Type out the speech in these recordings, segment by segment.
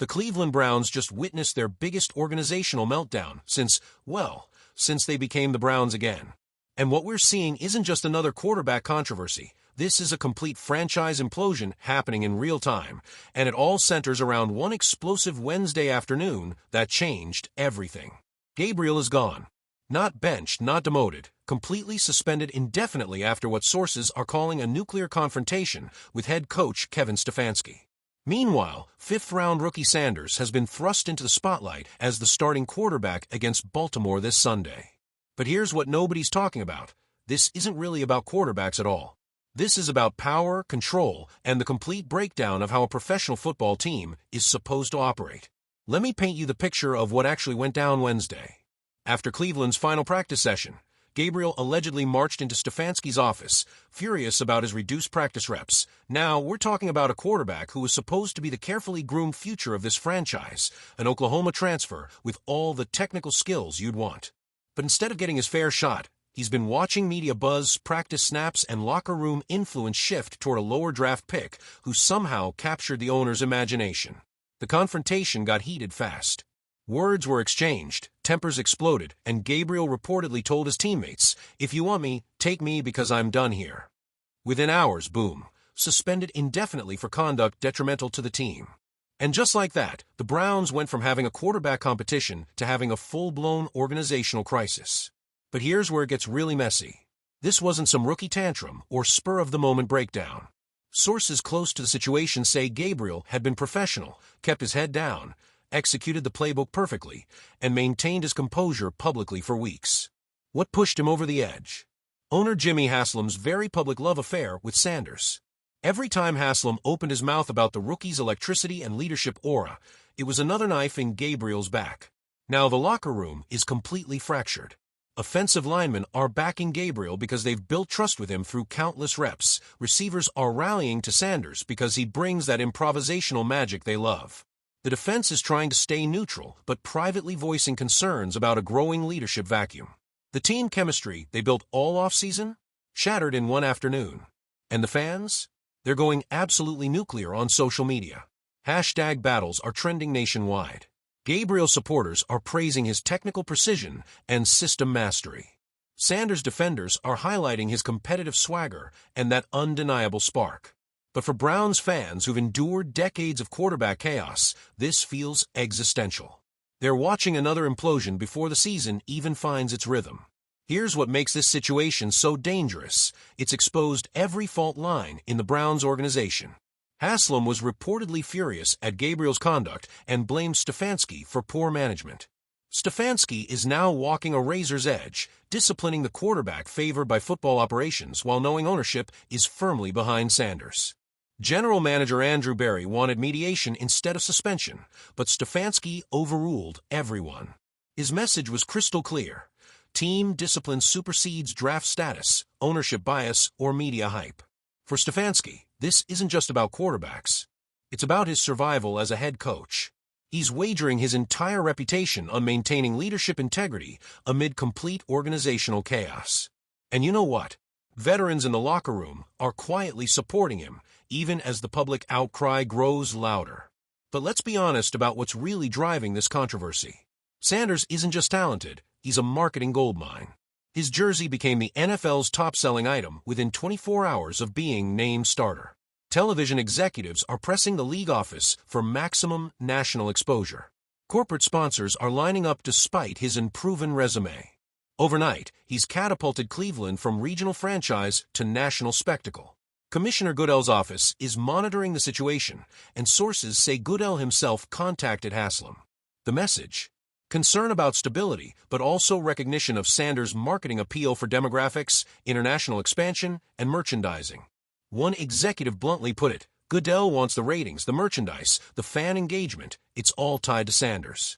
The Cleveland Browns just witnessed their biggest organizational meltdown since they became the Browns again. And what we're seeing isn't just another quarterback controversy. This is a complete franchise implosion happening in real time, and it all centers around one explosive Wednesday afternoon that changed everything. Gabriel is gone. Not benched, not demoted, completely suspended indefinitely after what sources are calling a nuclear confrontation with head coach Kevin Stefanski. Meanwhile, fifth-round rookie Sanders has been thrust into the spotlight as the starting quarterback against Baltimore this Sunday. But here's what nobody's talking about. This isn't really about quarterbacks at all. This is about power, control, and the complete breakdown of how a professional football team is supposed to operate. Let me paint you the picture of what actually went down Wednesday. After Cleveland's final practice session, Gabriel allegedly marched into Stefanski's office, furious about his reduced practice reps. Now, we're talking about a quarterback who was supposed to be the carefully groomed future of this franchise, an Oklahoma transfer with all the technical skills you'd want. But instead of getting his fair shot, he's been watching media buzz, practice snaps, and locker room influence shift toward a lower draft pick who somehow captured the owner's imagination. The confrontation got heated fast. Words were exchanged, tempers exploded, and Gabriel reportedly told his teammates, "If you want me, take me because I'm done here." Within hours, boom, suspended indefinitely for conduct detrimental to the team. And just like that, the Browns went from having a quarterback competition to having a full-blown organizational crisis. But here's where it gets really messy. This wasn't some rookie tantrum or spur-of-the-moment breakdown. Sources close to the situation say Gabriel had been professional, kept his head down, executed the playbook perfectly, and maintained his composure publicly for weeks. What pushed him over the edge? Owner Jimmy Haslam's very public love affair with Sanders. Every time Haslam opened his mouth about the rookie's electricity and leadership aura, it was another knife in Gabriel's back. Now the locker room is completely fractured. Offensive linemen are backing Gabriel because they've built trust with him through countless reps. Receivers are rallying to Sanders because he brings that improvisational magic they love. The defense is trying to stay neutral, but privately voicing concerns about a growing leadership vacuum. The team chemistry they built all offseason shattered in one afternoon. And the fans? They're going absolutely nuclear on social media. Hashtag battles are trending nationwide. Gabriel supporters are praising his technical precision and system mastery. Sanders defenders are highlighting his competitive swagger and that undeniable spark. But for Browns fans who've endured decades of quarterback chaos, this feels existential. They're watching another implosion before the season even finds its rhythm. Here's what makes this situation so dangerous. It's exposed every fault line in the Browns organization. Haslam was reportedly furious at Gabriel's conduct and blamed Stefanski for poor management. Stefanski is now walking a razor's edge, disciplining the quarterback favored by football operations while knowing ownership is firmly behind Sanders. General Manager Andrew Berry wanted mediation instead of suspension, but Stefanski overruled everyone. His message was crystal clear. Team discipline supersedes draft status, ownership bias, or media hype. For Stefanski, this isn't just about quarterbacks. It's about his survival as a head coach. He's wagering his entire reputation on maintaining leadership integrity amid complete organizational chaos. And you know what? Veterans in the locker room are quietly supporting him, even as the public outcry grows louder. But let's be honest about what's really driving this controversy. Sanders isn't just talented, he's a marketing goldmine. His jersey became the NFL's top-selling item within 24 hours of being named starter. Television executives are pressing the league office for maximum national exposure. Corporate sponsors are lining up despite his unproven resume. Overnight, he's catapulted Cleveland from regional franchise to national spectacle. Commissioner Goodell's office is monitoring the situation, and sources say Goodell himself contacted Haslam. The message? Concern about stability, but also recognition of Sanders' marketing appeal for demographics, international expansion, and merchandising. One executive bluntly put it, Goodell wants the ratings, the merchandise, the fan engagement. It's all tied to Sanders.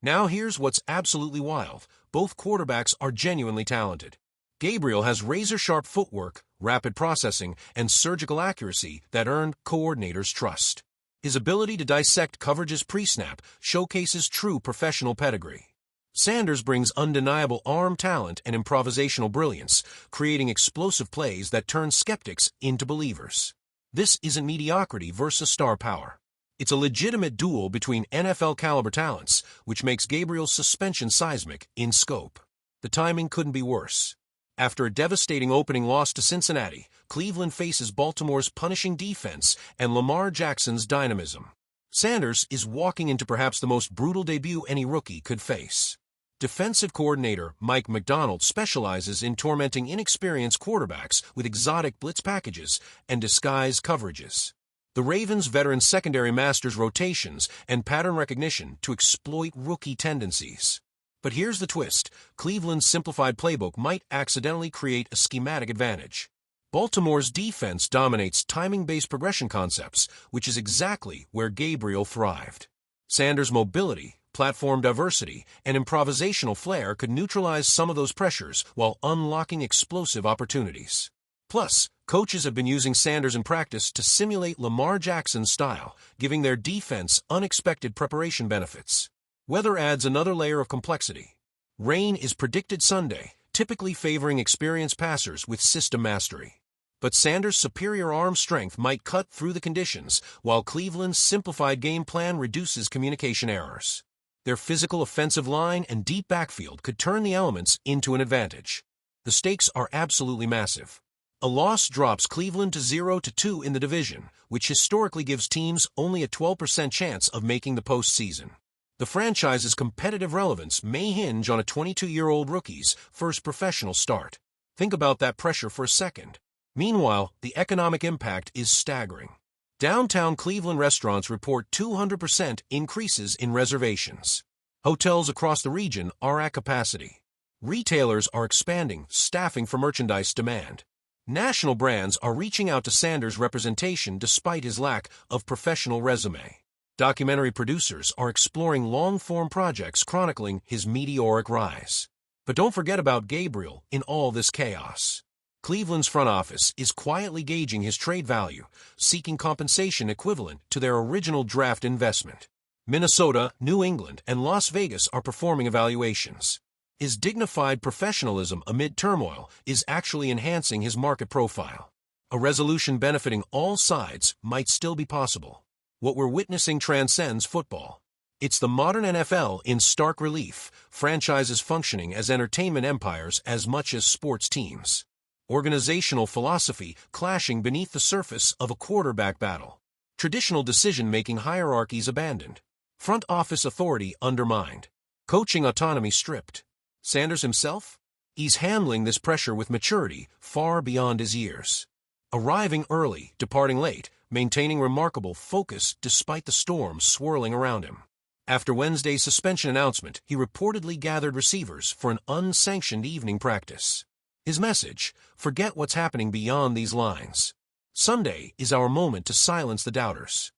Now here's what's absolutely wild. Both quarterbacks are genuinely talented. Gabriel has razor-sharp footwork, rapid processing, and surgical accuracy that earned coordinators' trust. His ability to dissect coverages pre-snap showcases true professional pedigree. Sanders brings undeniable arm talent and improvisational brilliance, creating explosive plays that turn skeptics into believers. This isn't mediocrity versus star power. It's a legitimate duel between NFL-caliber talents, which makes Gabriel's suspension seismic in scope. The timing couldn't be worse. After a devastating opening loss to Cincinnati, Cleveland faces Baltimore's punishing defense and Lamar Jackson's dynamism. Sanders is walking into perhaps the most brutal debut any rookie could face. Defensive coordinator Mike Macdonald specializes in tormenting inexperienced quarterbacks with exotic blitz packages and disguise coverages. The Ravens' veteran secondary masters rotations and pattern recognition to exploit rookie tendencies. But here's the twist. Cleveland's simplified playbook might accidentally create a schematic advantage. Baltimore's defense dominates timing-based progression concepts, which is exactly where Gabriel thrived. Sanders' mobility, platform diversity, and improvisational flair could neutralize some of those pressures while unlocking explosive opportunities. Plus, coaches have been using Sanders in practice to simulate Lamar Jackson's style, giving their defense unexpected preparation benefits. Weather adds another layer of complexity. Rain is predicted Sunday, typically favoring experienced passers with system mastery. But Sanders' superior arm strength might cut through the conditions, while Cleveland's simplified game plan reduces communication errors. Their physical offensive line and deep backfield could turn the elements into an advantage. The stakes are absolutely massive. A loss drops Cleveland to 0-2 in the division, which historically gives teams only a 12% chance of making the postseason. The franchise's competitive relevance may hinge on a 22-year-old rookie's first professional start. Think about that pressure for a second. Meanwhile, the economic impact is staggering. Downtown Cleveland restaurants report 200% increases in reservations. Hotels across the region are at capacity. Retailers are expanding, staffing for merchandise demand. National brands are reaching out to Sanders' representation despite his lack of professional resume. Documentary producers are exploring long-form projects chronicling his meteoric rise. But don't forget about Gabriel in all this chaos. Cleveland's front office is quietly gauging his trade value, seeking compensation equivalent to their original draft investment. Minnesota, New England, and Las Vegas are performing evaluations. His dignified professionalism amid turmoil is actually enhancing his market profile. A resolution benefiting all sides might still be possible. What we're witnessing transcends football. It's the modern NFL in stark relief, franchises functioning as entertainment empires as much as sports teams. Organizational philosophy clashing beneath the surface of a quarterback battle. Traditional decision-making hierarchies abandoned. Front office authority undermined. Coaching autonomy stripped. Sanders himself? He's handling this pressure with maturity far beyond his years. Arriving early, departing late, maintaining remarkable focus despite the storm swirling around him. After Wednesday's suspension announcement, he reportedly gathered receivers for an unsanctioned evening practice. His message: forget what's happening beyond these lines. Sunday is our moment to silence the doubters.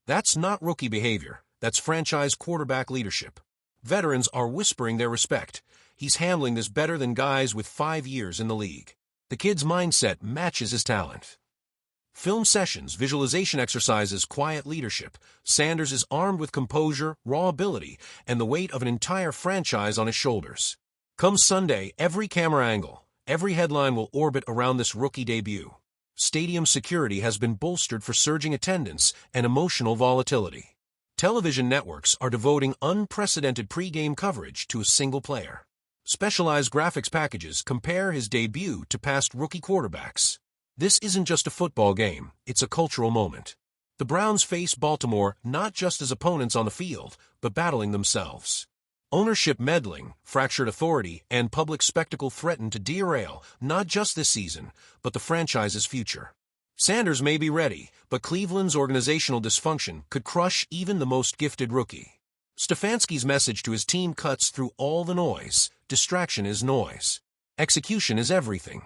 That's not rookie behavior, that's franchise quarterback leadership. Veterans are whispering their respect. He's handling this better than guys with 5 years in the league. The kid's mindset matches his talent. Film sessions, visualization exercises, quiet leadership. Sanders is armed with composure, raw ability, and the weight of an entire franchise on his shoulders. Come Sunday, every camera angle, every headline will orbit around this rookie debut. Stadium security has been bolstered for surging attendance and emotional volatility. Television networks are devoting unprecedented pre-game coverage to a single player. Specialized graphics packages compare his debut to past rookie quarterbacks. This isn't just a football game, it's a cultural moment. The Browns face Baltimore not just as opponents on the field, but battling themselves. Ownership meddling, fractured authority, and public spectacle threaten to derail not just this season, but the franchise's future. Sanders may be ready, but Cleveland's organizational dysfunction could crush even the most gifted rookie. Stefanski's message to his team cuts through all the noise. Distraction is noise. Execution is everything.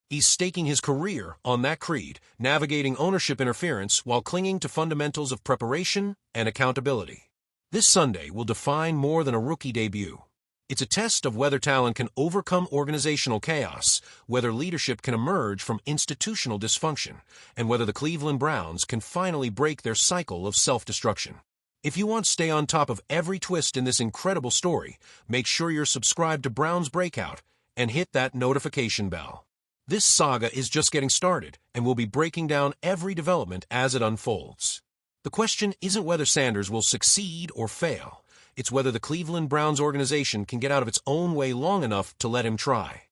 He's staking his career on that creed, navigating ownership interference while clinging to fundamentals of preparation and accountability. This Sunday will define more than a rookie debut. It's a test of whether talent can overcome organizational chaos, whether leadership can emerge from institutional dysfunction, and whether the Cleveland Browns can finally break their cycle of self-destruction. If you want to stay on top of every twist in this incredible story, make sure you're subscribed to Browns Breakout and hit that notification bell. This saga is just getting started, and we'll be breaking down every development as it unfolds. The question isn't whether Sanders will succeed or fail. It's whether the Cleveland Browns organization can get out of its own way long enough to let him try.